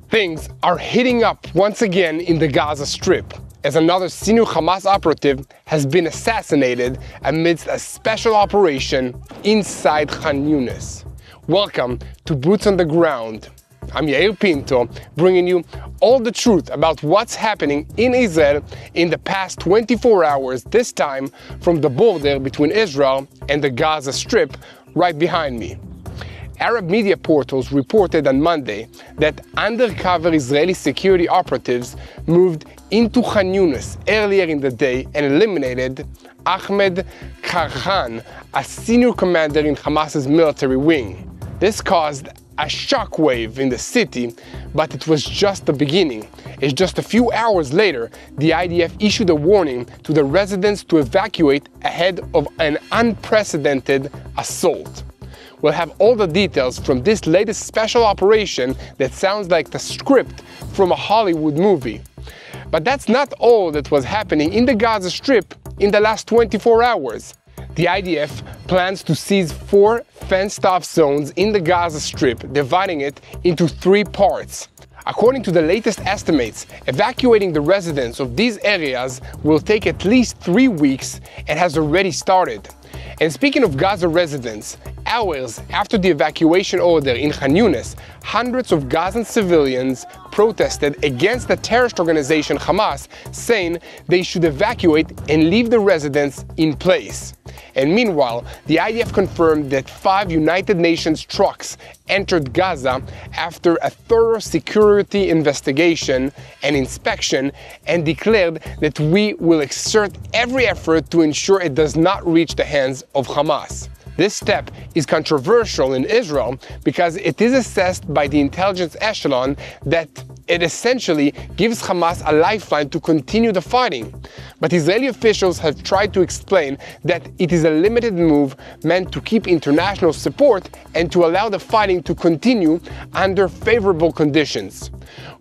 Things are heating up once again in the Gaza Strip, as another senior Hamas operative has been assassinated amidst a special operation inside Khan Yunis. Welcome to Boots on the Ground. I'm Yair Pinto, bringing you all the truth about what's happening in Israel in the past 24 hours, this time from the border between Israel and the Gaza Strip right behind me. Arab media portals reported on Monday that undercover Israeli security operatives moved into Khan Yunis earlier in the day and eliminated Ahmed Karhan, a senior commander in Hamas's military wing. This caused a shockwave in the city, but it was just the beginning, as just a few hours later, the IDF issued a warning to the residents to evacuate ahead of an unprecedented assault. We'll have all the details from this latest special operation that sounds like the script from a Hollywood movie. But that's not all that was happening in the Gaza Strip in the last 24 hours. The IDF plans to seize 4 fenced-off zones in the Gaza Strip, dividing it into 3 parts. According to the latest estimates, evacuating the residents of these areas will take at least 3 weeks and has already started. And speaking of Gaza residents, hours after the evacuation order in Khan Yunis, hundreds of Gazan civilians protested against the terrorist organization Hamas, saying they should evacuate and leave the residents in place. And meanwhile, the IDF confirmed that 5 United Nations trucks entered Gaza after a thorough security investigation and inspection, and declared that we will exert every effort to ensure it does not reach the hands of Hamas. This step is controversial in Israel because it is assessed by the intelligence echelon that it essentially gives Hamas a lifeline to continue the fighting. But Israeli officials have tried to explain that it is a limited move meant to keep international support and to allow the fighting to continue under favorable conditions.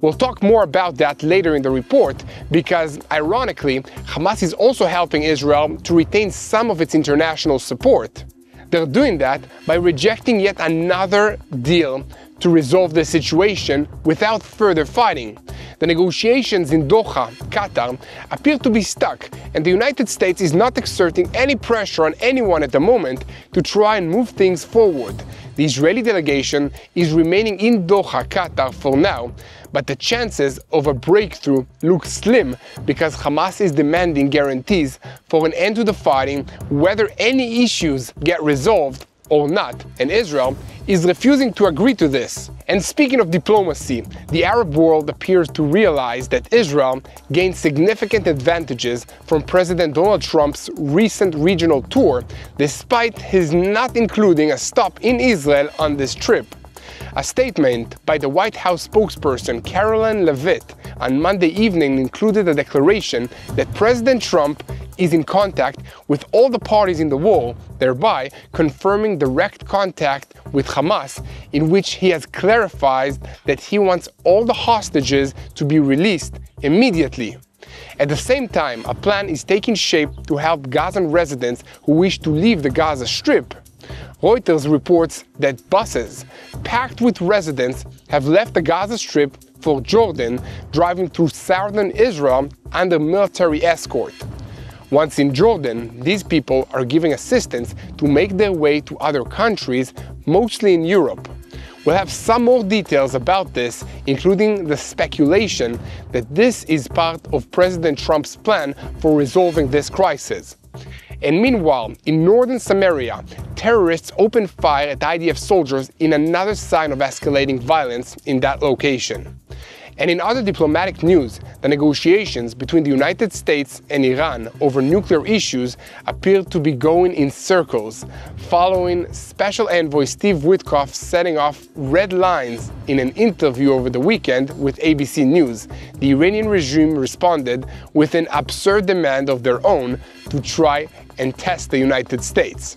We'll talk more about that later in the report because, ironically, Hamas is also helping Israel to retain some of its international support. They're doing that by rejecting yet another deal to resolve the situation without further fighting. The negotiations in Doha, Qatar, appear to be stuck, and the United States is not exerting any pressure on anyone at the moment to try and move things forward. The Israeli delegation is remaining in Doha, Qatar for now, but the chances of a breakthrough look slim because Hamas is demanding guarantees for an end to the fighting, whether any issues get resolved or not, and Israel is refusing to agree to this. And speaking of diplomacy, the Arab world appears to realize that Israel gained significant advantages from President Donald Trump's recent regional tour, despite his not including a stop in Israel on this trip. A statement by the White House spokesperson Caroline Leavitt on Monday evening included a declaration that President Trump is in contact with all the parties in the war, thereby confirming direct contact with Hamas, in which he has clarified that he wants all the hostages to be released immediately. At the same time, a plan is taking shape to help Gazan residents who wish to leave the Gaza Strip. Reuters reports that buses packed with residents have left the Gaza Strip for Jordan, driving through southern Israel under military escort. Once in Jordan, these people are giving assistance to make their way to other countries, mostly in Europe. We'll have some more details about this, including the speculation that this is part of President Trump's plan for resolving this crisis. And meanwhile, in northern Samaria, terrorists opened fire at IDF soldiers in another sign of escalating violence in that location. And in other diplomatic news, the negotiations between the United States and Iran over nuclear issues appear to be going in circles, following Special Envoy Steve Witkoff setting off red lines in an interview over the weekend with ABC News. The Iranian regime responded with an absurd demand of their own to try and test the United States.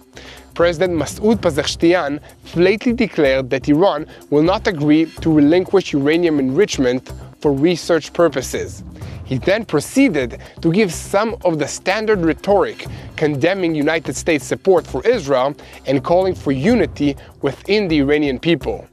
President Masoud Pezeshkian flatly declared that Iran will not agree to relinquish uranium enrichment for research purposes. He then proceeded to give some of the standard rhetoric condemning United States support for Israel and calling for unity within the Iranian people.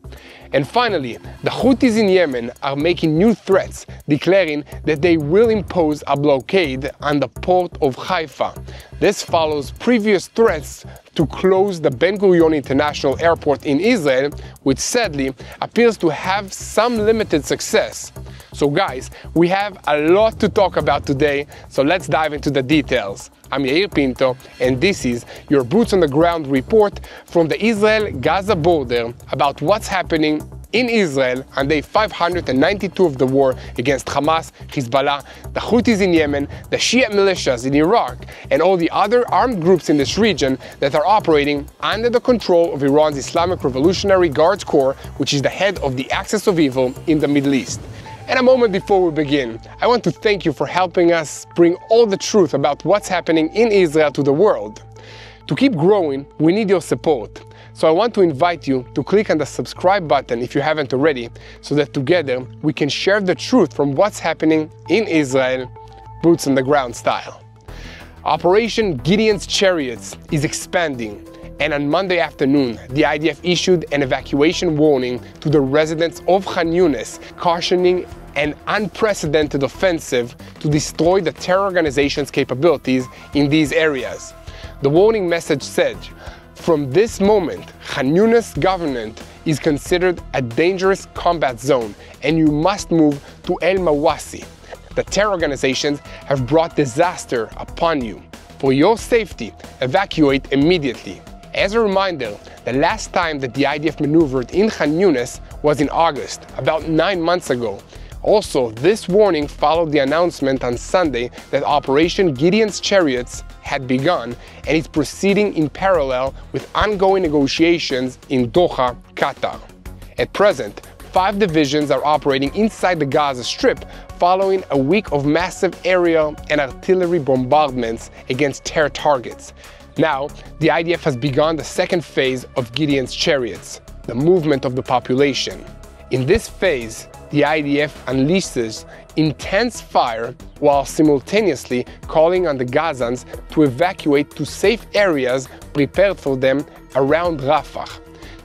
And finally, the Houthis in Yemen are making new threats, declaring that they will impose a blockade on the port of Haifa. This follows previous threats to close the Ben Gurion International Airport in Israel, which sadly appears to have some limited success. So guys, we have a lot to talk about today, so let's dive into the details. I'm Yair Pinto, and this is your Boots on the Ground report from the Israel-Gaza border about what's happening in Israel on day 592 of the war against Hamas, Hezbollah, the Houthis in Yemen, the Shia militias in Iraq, and all the other armed groups in this region that are operating under the control of Iran's Islamic Revolutionary Guards Corps, which is the head of the axis of evil in the Middle East. And a moment before we begin, I want to thank you for helping us bring all the truth about what's happening in Israel to the world. To keep growing, we need your support. So I want to invite you to click on the subscribe button if you haven't already, so that together we can share the truth from what's happening in Israel, boots on the ground style. Operation Gideon's Chariots is expanding, and on Monday afternoon, the IDF issued an evacuation warning to the residents of Khan Yunis, cautioning an unprecedented offensive to destroy the terror organization's capabilities in these areas. The warning message said, "From this moment, Khan Yunis government is considered a dangerous combat zone, and you must move to El Mawasi. The terror organizations have brought disaster upon you. For your safety, evacuate immediately." As a reminder, the last time that the IDF maneuvered in Khan Yunis was in August, about 9 months ago. Also, this warning followed the announcement on Sunday that Operation Gideon's Chariots had begun and is proceeding in parallel with ongoing negotiations in Doha, Qatar. At present, 5 divisions are operating inside the Gaza Strip following a week of massive aerial and artillery bombardments against terror targets. Now, the IDF has begun the second phase of Gideon's Chariots, the movement of the population. In this phase, the IDF unleashes intense fire while simultaneously calling on the Gazans to evacuate to safe areas prepared for them around Rafah.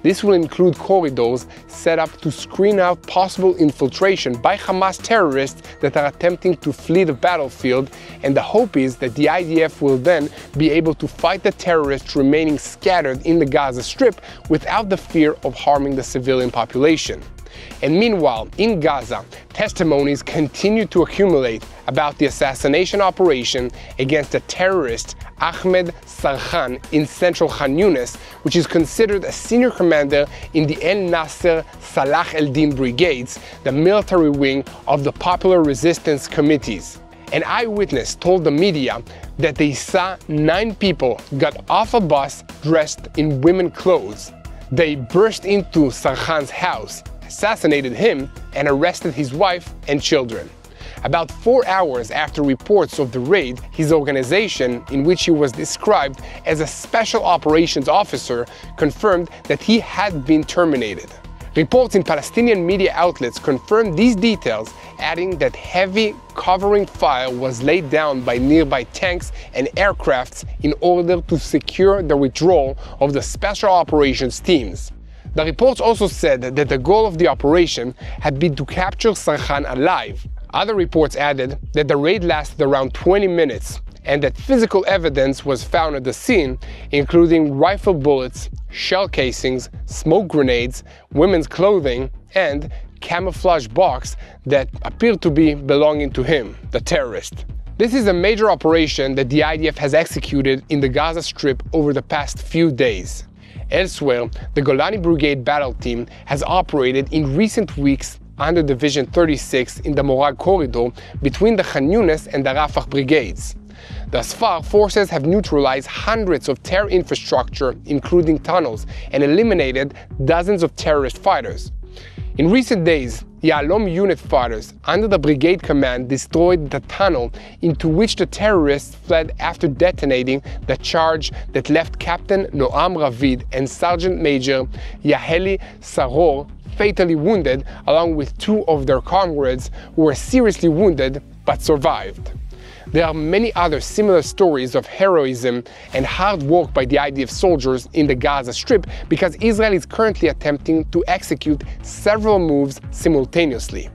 This will include corridors set up to screen out possible infiltration by Hamas terrorists that are attempting to flee the battlefield, and the hope is that the IDF will then be able to fight the terrorists remaining scattered in the Gaza Strip without the fear of harming the civilian population. And meanwhile, in Gaza, testimonies continue to accumulate about the assassination operation against the terrorist Ahmed Sarhan in central Khan Yunis, which is considered a senior commander in the El Nasser Salah el-Din brigades, the military wing of the Popular Resistance Committees. An eyewitness told the media that they saw 9 people got off a bus dressed in women's clothes. They burst into Sarhan's house, assassinated him, and arrested his wife and children. About 4 hours after reports of the raid, his organization, in which he was described as a special operations officer, confirmed that he had been terminated. Reports in Palestinian media outlets confirmed these details, adding that heavy covering fire was laid down by nearby tanks and aircrafts in order to secure the withdrawal of the special operations teams. The reports also said that the goal of the operation had been to capture Sarhan alive. Other reports added that the raid lasted around 20 minutes and that physical evidence was found at the scene, including rifle bullets, shell casings, smoke grenades, women's clothing, and camouflage box that appeared to be belonging to him, the terrorist. This is a major operation that the IDF has executed in the Gaza Strip over the past few days. Elsewhere, the Golani Brigade battle team has operated in recent weeks under Division 36 in the Morag corridor between the Khan Yunis and the Rafah brigades. Thus far, forces have neutralized hundreds of terror infrastructure, including tunnels, and eliminated dozens of terrorist fighters. In recent days, Yalom unit fighters under the brigade command destroyed the tunnel into which the terrorists fled after detonating the charge that left Captain Noam Ravid and Sergeant Major Yaheli Saror fatally wounded, along with 2 of their comrades who were seriously wounded but survived. There are many other similar stories of heroism and hard work by the IDF soldiers in the Gaza Strip because Israel is currently attempting to execute several moves simultaneously.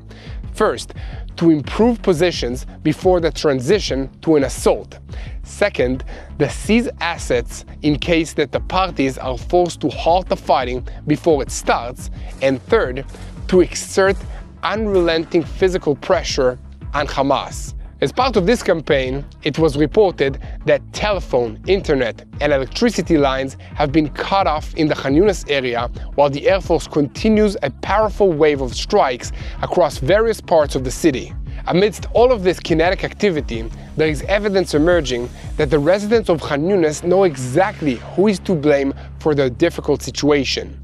First, to improve positions before the transition to an assault. Second, to seize assets in case that the parties are forced to halt the fighting before it starts. And third, to exert unrelenting physical pressure on Hamas. As part of this campaign, it was reported that telephone, internet, and electricity lines have been cut off in the Khan Yunis area, while the Air Force continues a powerful wave of strikes across various parts of the city. Amidst all of this kinetic activity, there is evidence emerging that the residents of Khan Yunis know exactly who is to blame for their difficult situation.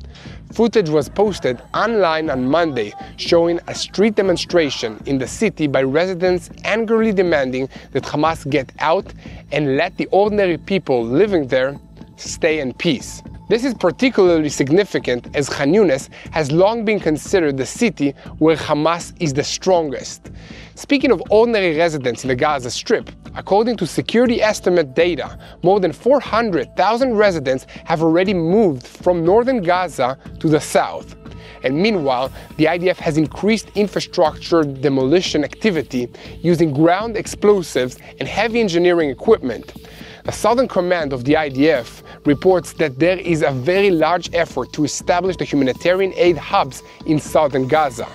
Footage was posted online on Monday showing a street demonstration in the city by residents angrily demanding that Hamas get out and let the ordinary people living there stay in peace. This is particularly significant as Khan Yunis has long been considered the city where Hamas is the strongest. Speaking of ordinary residents in the Gaza Strip, according to security estimate data, more than 400,000 residents have already moved from northern Gaza to the south. And meanwhile, the IDF has increased infrastructure demolition activity using ground explosives and heavy engineering equipment. The Southern Command of the IDF reports that there is a very large effort to establish the humanitarian aid hubs in southern Gaza.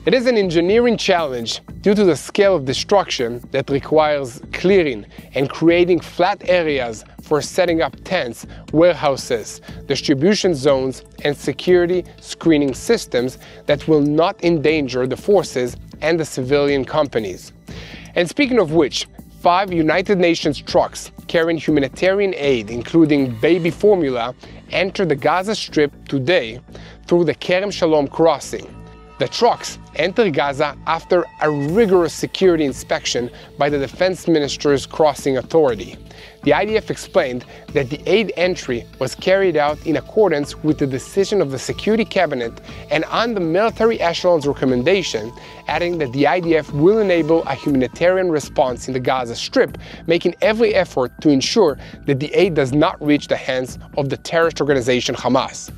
It is an engineering challenge due to the scale of destruction that requires clearing and creating flat areas for setting up tents, warehouses, distribution zones, and security screening systems that will not endanger the forces and the civilian companies. And speaking of which, 5 United Nations trucks carrying humanitarian aid, including baby formula, entered the Gaza Strip today through the Kerem Shalom crossing. The trucks enter Gaza after a rigorous security inspection by the Defense Minister's Crossing Authority. The IDF explained that the aid entry was carried out in accordance with the decision of the Security Cabinet and on the military echelon's recommendation, adding that the IDF will enable a humanitarian response in the Gaza Strip, making every effort to ensure that the aid does not reach the hands of the terrorist organization Hamas.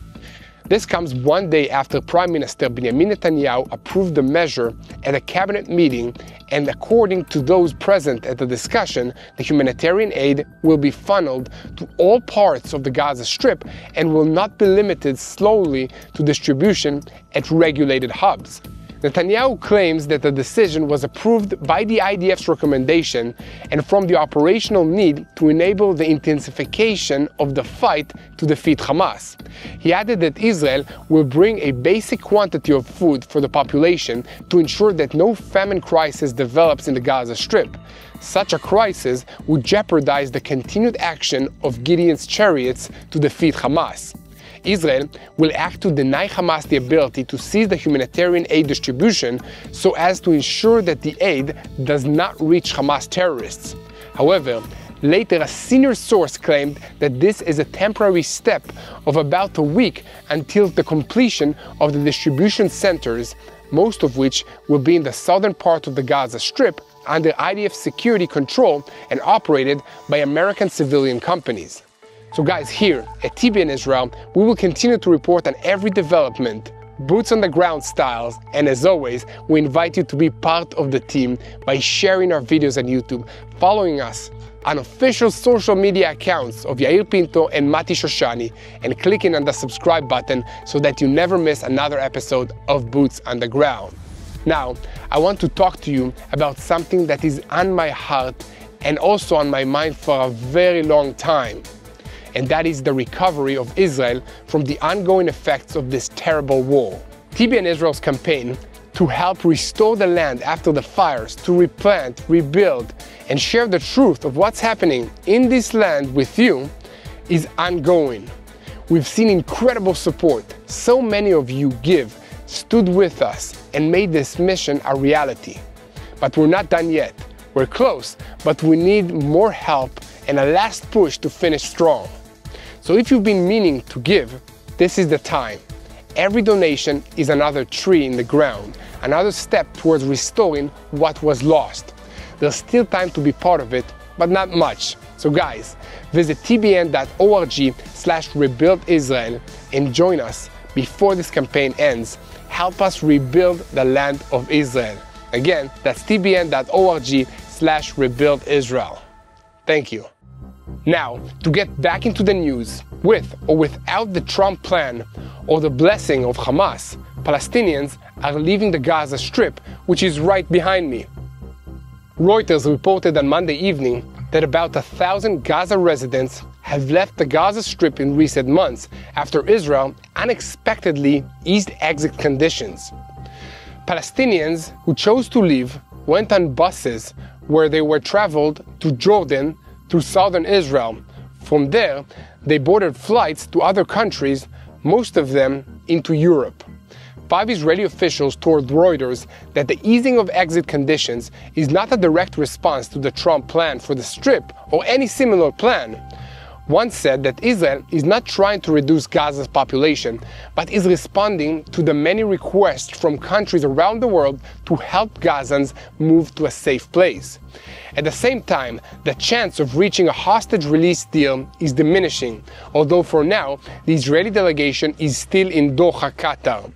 This comes one day after Prime Minister Benjamin Netanyahu approved the measure at a cabinet meeting, and according to those present at the discussion, the humanitarian aid will be funneled to all parts of the Gaza Strip and will not be limited solely to distribution at regulated hubs. Netanyahu claims that the decision was approved by the IDF's recommendation and from the operational need to enable the intensification of the fight to defeat Hamas. He added that Israel will bring a basic quantity of food for the population to ensure that no famine crisis develops in the Gaza Strip. Such a crisis would jeopardize the continued action of Gideon's chariots to defeat Hamas. Israel will act to deny Hamas the ability to seize the humanitarian aid distribution so as to ensure that the aid does not reach Hamas terrorists. However, later a senior source claimed that this is a temporary step of about a week until the completion of the distribution centers, most of which will be in the southern part of the Gaza Strip under IDF security control and operated by American civilian companies. So guys, here at TBN Israel, we will continue to report on every development, boots on the ground styles, and as always, we invite you to be part of the team by sharing our videos on YouTube, following us on official social media accounts of Yair Pinto and Mati Shoshani, and clicking on the subscribe button so that you never miss another episode of Boots on the Ground. Now, I want to talk to you about something that is on my heart and also on my mind for a very long time. And that is the recovery of Israel from the ongoing effects of this terrible war. TBN Israel's campaign to help restore the land after the fires, to replant, rebuild, and share the truth of what's happening in this land with you is ongoing. We've seen incredible support. So many of you stood with us, and made this mission a reality. But we're not done yet. We're close, but we need more help and a last push to finish strong. So if you've been meaning to give, this is the time. Every donation is another tree in the ground, another step towards restoring what was lost. there's still time to be part of it, but not much. So guys, visit tbn.org/rebuildisrael and join us before this campaign ends. Help us rebuild the land of Israel. Again, that's tbn.org/rebuildisrael. Thank you. Now, to get back into the news, with or without the Trump plan or the blessing of Hamas, Palestinians are leaving the Gaza Strip, which is right behind me. Reuters reported on Monday evening that about 1,000 Gaza residents have left the Gaza Strip in recent months after Israel unexpectedly eased exit conditions. Palestinians who chose to leave went on buses where they were traveled to Jordan through southern Israel. From there, they boarded flights to other countries, most of them into Europe. 5 Israeli officials told Reuters that the easing of exit conditions is not a direct response to the Trump plan for the Strip or any similar plan. One said that Israel is not trying to reduce Gaza's population, but is responding to the many requests from countries around the world to help Gazans move to a safe place. At the same time, the chance of reaching a hostage release deal is diminishing, although for now, the Israeli delegation is still in Doha, Qatar.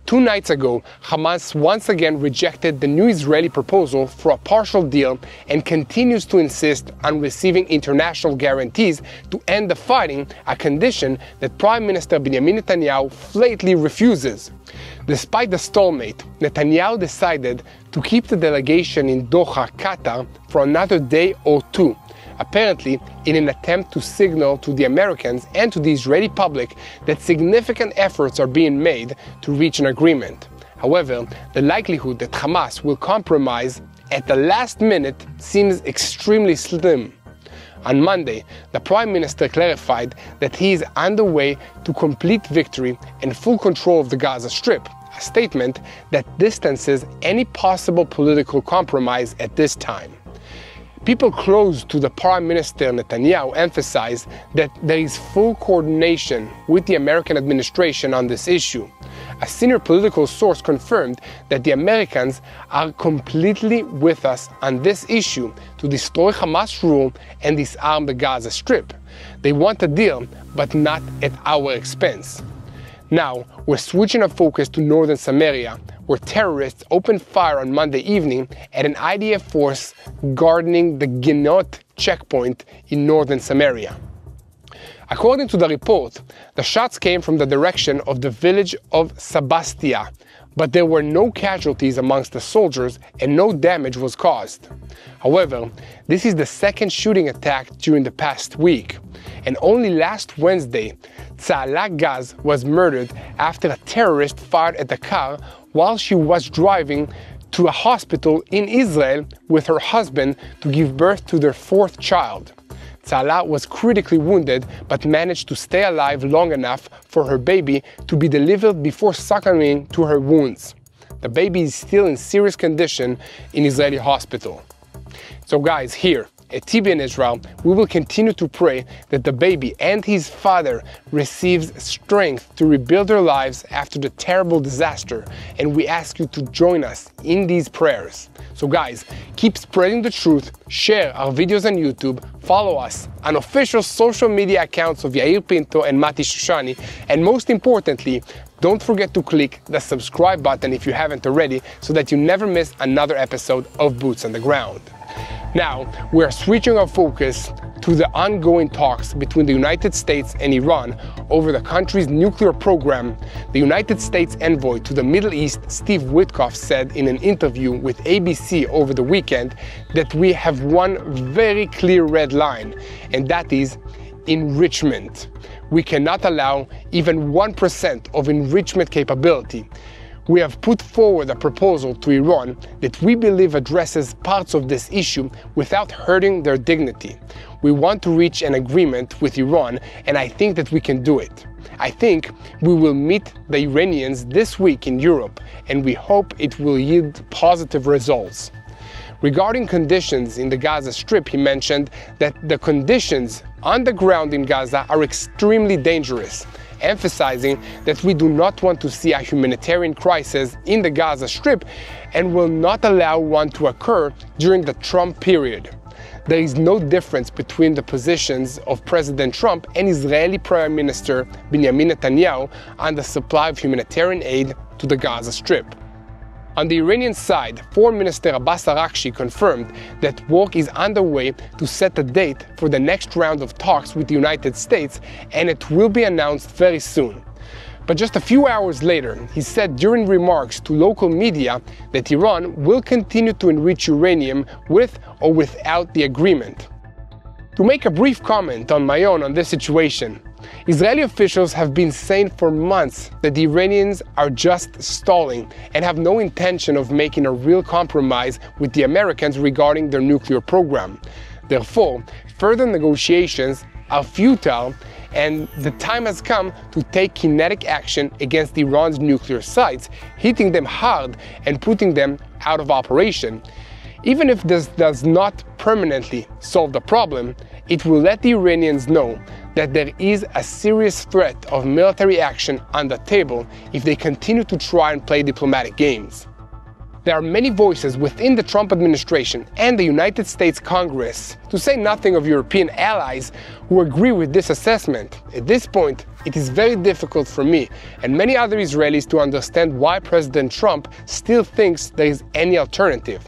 2 nights ago, Hamas once again rejected the new Israeli proposal for a partial deal and continues to insist on receiving international guarantees to end the fighting, a condition that Prime Minister Benjamin Netanyahu flatly refuses. Despite the stalemate, Netanyahu decided to keep the delegation in Doha, Qatar, for another day or 2. Apparently in an attempt to signal to the Americans and to the Israeli public that significant efforts are being made to reach an agreement. However, the likelihood that Hamas will compromise at the last minute seems extremely slim. On Monday, the Prime Minister clarified that he is on the way to complete victory and full control of the Gaza Strip, a statement that distances any possible political compromise at this time. People close to the Prime Minister Netanyahu emphasize that there is full coordination with the American administration on this issue. A senior political source confirmed that the Americans are completely with us on this issue to destroy Hamas rule and disarm the Gaza Strip. They want a deal, but not at our expense. Now, we're switching our focus to northern Samaria, where terrorists opened fire on Monday evening at an IDF force guarding the Gideon checkpoint in northern Samaria. According to the report, the shots came from the direction of the village of Sebastia, but there were no casualties amongst the soldiers and no damage was caused. However, this is the second shooting attack during the past week, and only last Wednesday, Tzala Gaz was murdered after a terrorist fired at the car while she was driving to a hospital in Israel with her husband to give birth to their 4th child. Tzala was critically wounded but managed to stay alive long enough for her baby to be delivered before succumbing to her wounds. The baby is still in serious condition in Israeli hospital. So guys, here at TBN Israel, we will continue to pray that the baby and his father receives strength to rebuild their lives after the terrible disaster, and we ask you to join us in these prayers. So guys, keep spreading the truth, share our videos on YouTube, follow us on official social media accounts of Yair Pinto and Mati Shoshani, and most importantly, don't forget to click the subscribe button if you haven't already so that you never miss another episode of Boots on the Ground. Now, we are switching our focus to the ongoing talks between the United States and Iran over the country's nuclear program. The United States envoy to the Middle East, Steve Witkoff, said in an interview with ABC over the weekend that we have one very clear red line, and that is enrichment. We cannot allow even 1% of enrichment capability. We have put forward a proposal to Iran that we believe addresses parts of this issue without hurting their dignity. We want to reach an agreement with Iran, and I think that we can do it. I think we will meet the Iranians this week in Europe, and we hope it will yield positive results. Regarding conditions in the Gaza Strip, he mentioned that the conditions on the ground in Gaza are extremely dangerous, emphasizing that we do not want to see a humanitarian crisis in the Gaza Strip and will not allow one to occur during the Trump period. There is no difference between the positions of President Trump and Israeli Prime Minister Benjamin Netanyahu on the supply of humanitarian aid to the Gaza Strip. On the Iranian side, Foreign Minister Abbas Araghchi confirmed that work is underway to set a date for the next round of talks with the United States, and it will be announced very soon. But just a few hours later, he said during remarks to local media that Iran will continue to enrich uranium with or without the agreement. To make a brief comment on my own on this situation, Israeli officials have been saying for months that the Iranians are just stalling and have no intention of making a real compromise with the Americans regarding their nuclear program. Therefore, further negotiations are futile, and the time has come to take kinetic action against Iran's nuclear sites, hitting them hard and putting them out of operation. Even if this does not permanently solve the problem, it will let the Iranians know that there is a serious threat of military action on the table if they continue to try and play diplomatic games. There are many voices within the Trump administration and the United States Congress, to say nothing of European allies, who agree with this assessment. At this point, it is very difficult for me and many other Israelis to understand why President Trump still thinks there is any alternative.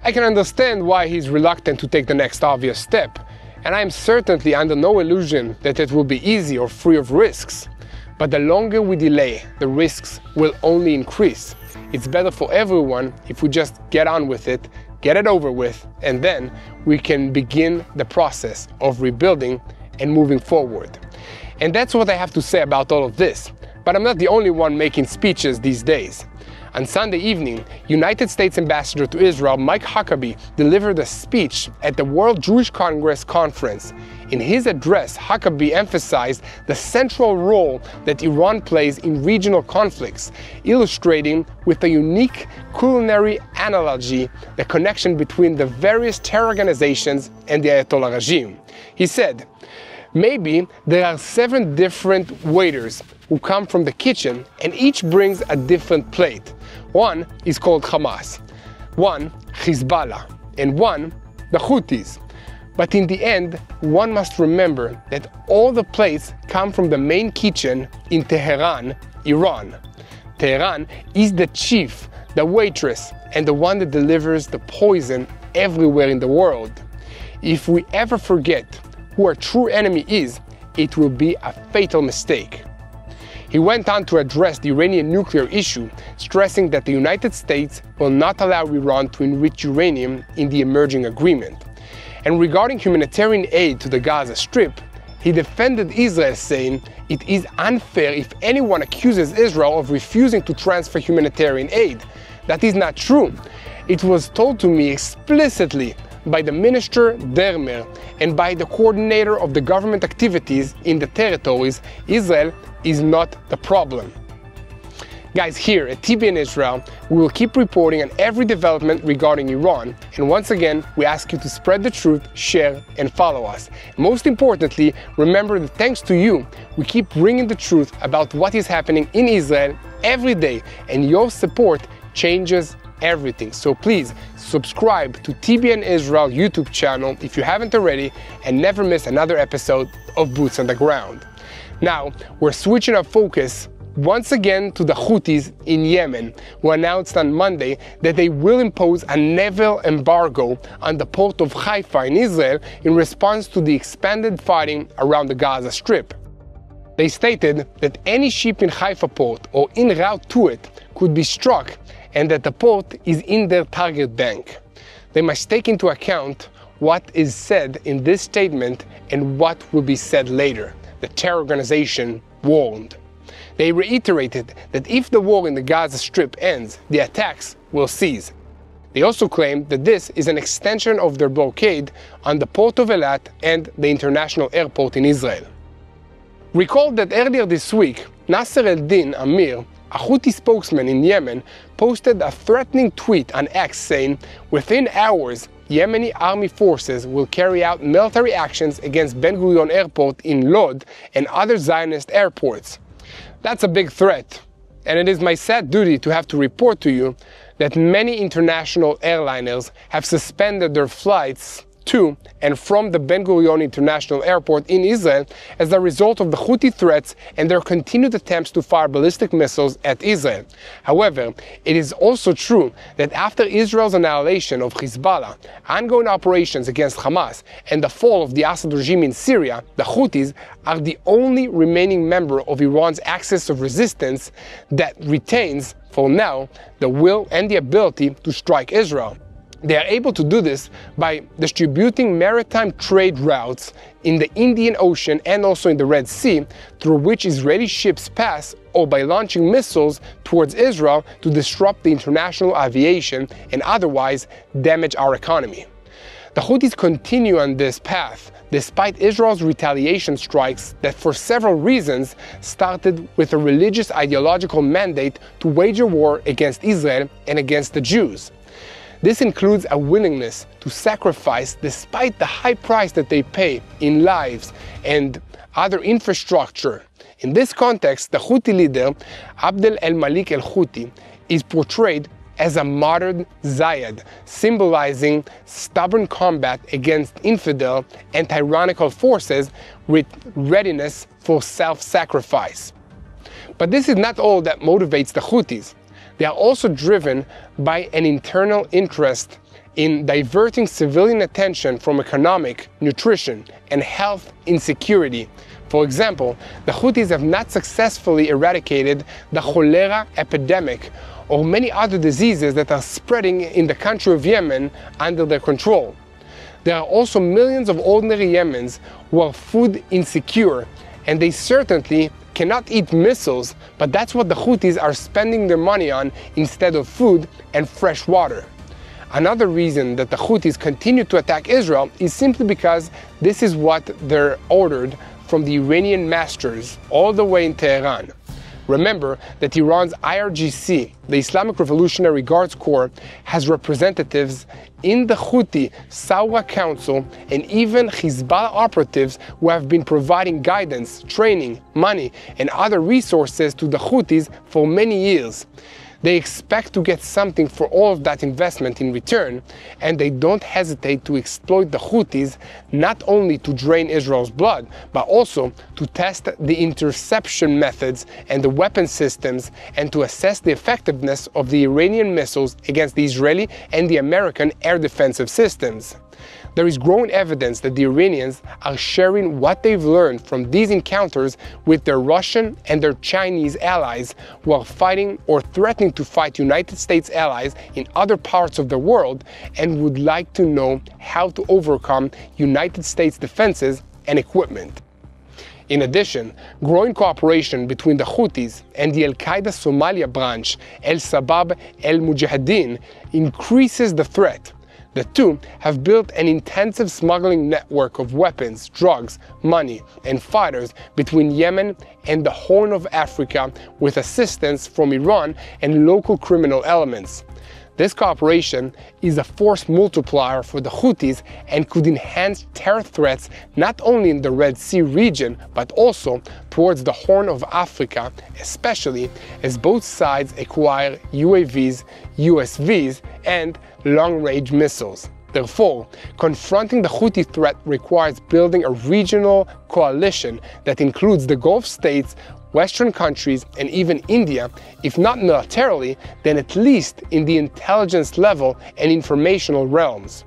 I can understand why he's reluctant to take the next obvious step, and I am certainly under no illusion that it will be easy or free of risks. But the longer we delay, the risks will only increase. It's better for everyone if we just get on with it, get it over with, and then we can begin the process of rebuilding and moving forward. And that's what I have to say about all of this. But I'm not the only one making speeches these days. On Sunday evening, United States Ambassador to Israel Mike Huckabee delivered a speech at the World Jewish Congress conference. In his address, Huckabee emphasized the central role that Iran plays in regional conflicts, illustrating with a unique culinary analogy the connection between the various terror organizations and the Ayatollah regime. He said, "Maybe there are 7 different waiters who come from the kitchen and each brings a different plate. One is called Hamas, one Hezbollah, and one the Houthis. But in the end, one must remember that all the plates come from the main kitchen in Tehran, Iran. Tehran is the chief, the waitress, and the one that delivers the poison everywhere in the world. If we ever forget who our true enemy is, it will be a fatal mistake." He went on to address the Iranian nuclear issue, stressing that the United States will not allow Iran to enrich uranium in the emerging agreement. And regarding humanitarian aid to the Gaza Strip, he defended Israel, saying it is unfair if anyone accuses Israel of refusing to transfer humanitarian aid. That is not true. It was told to me explicitly by the Minister Dermer and by the coordinator of the government activities in the territories. Israel is not the problem. Guys, here at TBN Israel, we will keep reporting on every development regarding Iran, and once again, we ask you to spread the truth, share, and follow us. Most importantly, remember that thanks to you, we keep bringing the truth about what is happening in Israel every day, and your support changes everything. So please subscribe to TBN Israel YouTube channel if you haven't already, and never miss another episode of Boots on the Ground. Now, we're switching our focus once again to the Houthis in Yemen, who announced on Monday that they will impose a naval embargo on the port of Haifa in Israel in response to the expanded fighting around the Gaza Strip. They stated that any ship in Haifa port or en route to it could be struck, and that the port is in their target bank. They must take into account what is said in this statement and what will be said later, the terror organization warned. They reiterated that if the war in the Gaza Strip ends, the attacks will cease. They also claimed that this is an extension of their blockade on the port of Eilat and the international airport in Israel. Recall that earlier this week, Nasser el-Din Amir, a Houthi spokesman in Yemen, posted a threatening tweet on X saying, "Within hours, Yemeni army forces will carry out military actions against Ben Gurion Airport in Lod and other Zionist airports. That's a big threat, and it is my sad duty to have to report to you that many international airliners have suspended their flights to and from the Ben Gurion International Airport in Israel as a result of the Houthi threats and their continued attempts to fire ballistic missiles at Israel. However, it is also true that after Israel's annihilation of Hezbollah, ongoing operations against Hamas, and the fall of the Assad regime in Syria, the Houthis are the only remaining member of Iran's axis of resistance that retains, for now, the will and the ability to strike Israel. They are able to do this by distributing maritime trade routes in the Indian Ocean and also in the Red Sea, through which Israeli ships pass, or by launching missiles towards Israel to disrupt the international aviation and otherwise damage our economy. The Houthis continue on this path, despite Israel's retaliation strikes that for several reasons started with a religious ideological mandate to wage a war against Israel and against the Jews. This includes a willingness to sacrifice despite the high price that they pay in lives and other infrastructure. In this context, the Houthi leader, Abdel el-Malik el-Houthi, is portrayed as a modern Zayed, symbolizing stubborn combat against infidel and tyrannical forces with readiness for self-sacrifice. But this is not all that motivates the Houthis. They are also driven by an internal interest in diverting civilian attention from economic, nutrition, and health insecurity. For example, the Houthis have not successfully eradicated the cholera epidemic or many other diseases that are spreading in the country of Yemen under their control. There are also millions of ordinary Yemens who are food insecure, and they certainly cannot eat missiles, but that's what the Houthis are spending their money on instead of food and fresh water. Another reason that the Houthis continue to attack Israel is simply because this is what they're ordered from the Iranian masters all the way in Tehran. Remember that Iran's IRGC, the Islamic Revolutionary Guards Corps, has representatives in the Houthi Saura Council and even Hezbollah operatives who have been providing guidance, training, money, and other resources to the Houthis for many years. They expect to get something for all of that investment in return, and they don't hesitate to exploit the Houthis not only to drain Israel's blood, but also to test the interception methods and the weapon systems and to assess the effectiveness of the Iranian missiles against the Israeli and the American air defensive systems. There is growing evidence that the Iranians are sharing what they've learned from these encounters with their Russian and their Chinese allies who are fighting or threatening to fight United States allies in other parts of the world and would like to know how to overcome United States defenses and equipment. In addition, growing cooperation between the Houthis and the Al-Qaeda Somalia branch, El-Sabab el-Mujahideen, increases the threat. The two have built an intensive smuggling network of weapons, drugs, money, and fighters between Yemen and the Horn of Africa with assistance from Iran and local criminal elements. This cooperation is a force multiplier for the Houthis and could enhance terror threats not only in the Red Sea region, but also towards the Horn of Africa, especially as both sides acquire UAVs, USVs, and long-range missiles. Therefore, confronting the Houthi threat requires building a regional coalition that includes the Gulf states, Western countries, and even India, if not militarily, then at least in the intelligence level and informational realms.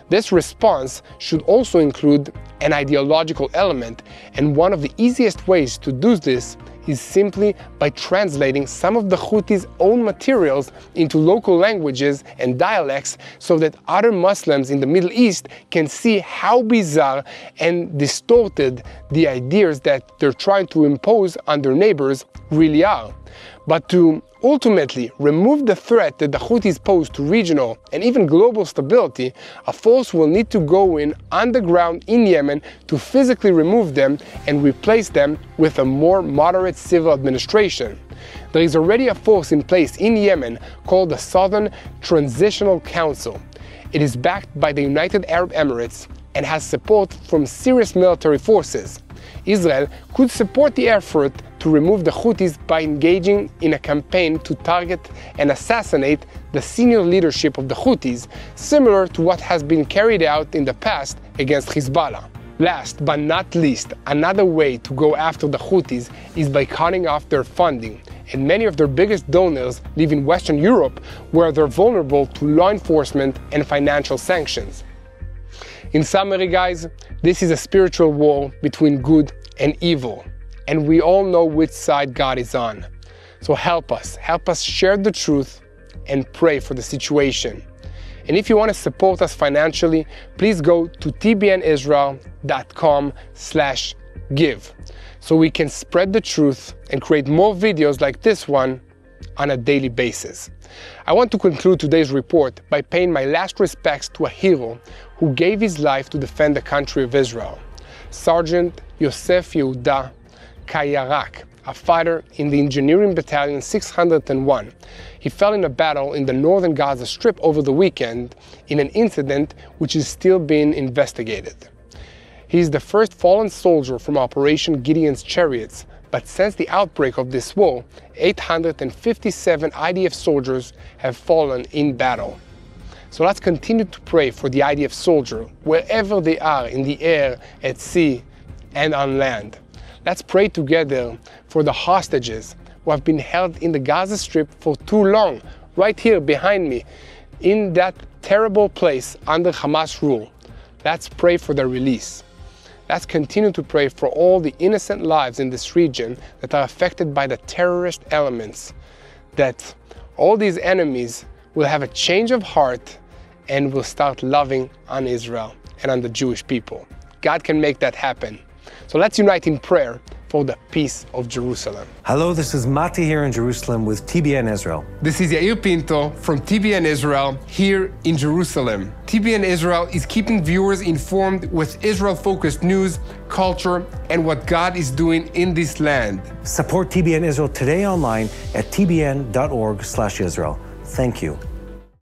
This response should also include an ideological element, and one of the easiest ways to do this is simply by translating some of the Houthis' own materials into local languages and dialects so that other Muslims in the Middle East can see how bizarre and distorted the ideas that they're trying to impose on their neighbors really are. But to ultimately remove the threat that the Houthis pose to regional and even global stability, a force will need to go in underground in Yemen to physically remove them and replace them with a more moderate civil administration. There is already a force in place in Yemen called the Southern Transitional Council. It is backed by the United Arab Emirates and has support from serious military forces. Israel could support the effort to remove the Houthis by engaging in a campaign to target and assassinate the senior leadership of the Houthis, similar to what has been carried out in the past against Hezbollah. Last but not least, another way to go after the Houthis is by cutting off their funding, and many of their biggest donors live in Western Europe, where they're vulnerable to law enforcement and financial sanctions. In summary, guys, this is a spiritual war between good and evil, and we all know which side God is on. So help us share the truth and pray for the situation. And if you want to support us financially, please go to tbnisrael.com/give so we can spread the truth and create more videos like this one on a daily basis. I want to conclude today's report by paying my last respects to a hero who gave his life to defend the country of Israel, Sergeant Yosef Yehuda Kayarak, a fighter in the Engineering Battalion 601. He fell in a battle in the northern Gaza Strip over the weekend in an incident which is still being investigated. He is the first fallen soldier from Operation Gideon's Chariots, but since the outbreak of this war, 857 IDF soldiers have fallen in battle. So let's continue to pray for the IDF soldier wherever they are, in the air, at sea, and on land. Let's pray together for the hostages who have been held in the Gaza Strip for too long, right here behind me, in that terrible place under Hamas rule. Let's pray for their release. Let's continue to pray for all the innocent lives in this region that are affected by the terrorist elements, that all these enemies will have a change of heart and will start loving on Israel and on the Jewish people. God can make that happen. So let's unite in prayer for the peace of Jerusalem. Hello, this is Mati here in Jerusalem with TBN Israel. This is Yair Pinto from TBN Israel here in Jerusalem. TBN Israel is keeping viewers informed with Israel-focused news, culture, and what God is doing in this land. Support TBN Israel today online at tbn.org/Israel. Thank you.